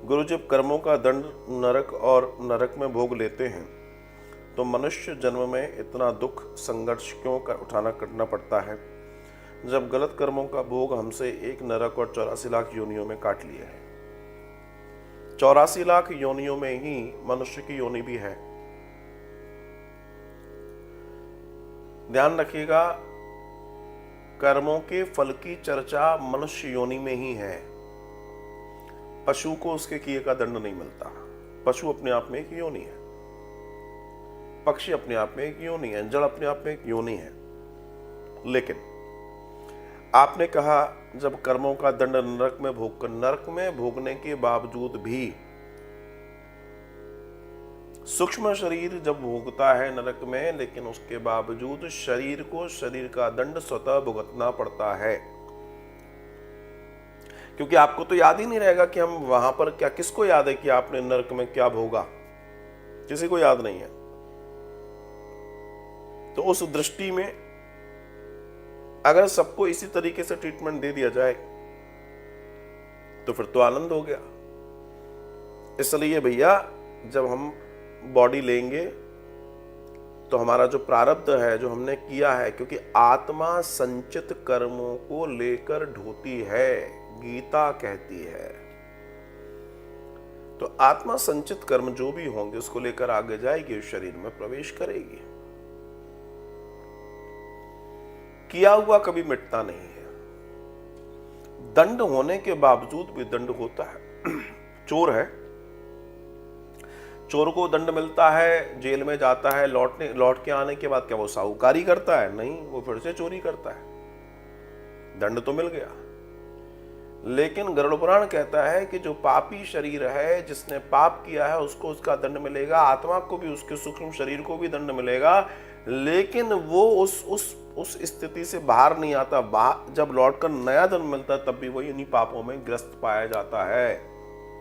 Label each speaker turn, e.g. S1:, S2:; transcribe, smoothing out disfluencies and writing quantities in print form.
S1: गुरु जब कर्मों का दंड नरक और नरक में भोग लेते हैं तो मनुष्य जन्म में इतना दुख संघर्ष क्यों उठाना करना पड़ता है, जब गलत कर्मों का भोग हमसे एक नरक और 84 लाख योनियों में काट लिए है। 84 लाख योनियों में ही मनुष्य की योनि भी है। ध्यान रखिएगा, कर्मों के फल की चर्चा मनुष्य योनि में ही है। पशु को उसके किए का दंड नहीं मिलता। पशु अपने आप में एक योनि है, पक्षी अपने आप में एक योनि है, जड़ अपने आप में एक योनि है। लेकिन आपने कहा जब कर्मों का दंड नरक में भोगने के बावजूद भी सूक्ष्म शरीर जब भोगता है नरक में, लेकिन उसके बावजूद शरीर को शरीर का दंड स्वतः भुगतना पड़ता है। क्योंकि आपको तो याद ही नहीं रहेगा कि हम वहां पर क्या, किसको याद है कि आपने नरक में क्या भोगा? किसी को याद नहीं है। तो उस दृष्टि में अगर सबको इसी तरीके से ट्रीटमेंट दे दिया जाए तो फिर तो आनंद हो गया। इसलिए भैया, जब हम बॉडी लेंगे तो हमारा जो प्रारब्ध है, जो हमने किया है, क्योंकि आत्मा संचित कर्मों को लेकर ढोती है, गीता कहती है। तो आत्मा संचित कर्म जो भी होंगे उसको लेकर आगे जाएगी, उस शरीर में प्रवेश करेगी। किया हुआ कभी मिटता नहीं है। दंड होने के बावजूद भी दंड होता है। चोर है, चोर को दंड मिलता है, जेल में जाता है, लौट के आने के बाद क्या वो साहूकारी करता है? नहीं, वो फिर से चोरी करता है। दंड तो मिल गया। लेकिन गरुड़ पुराण कहता है कि जो पापी शरीर है, जिसने पाप किया है, उसको उसका दंड मिलेगा। आत्मा को भी, उसके सूक्ष्म शरीर को भी दंड मिलेगा। लेकिन वो उस स्थिति से बाहर नहीं आता। जब लौटकर नया जन्म मिलता है तब भी वही उन्हीं पापों में ग्रस्त पाया जाता है।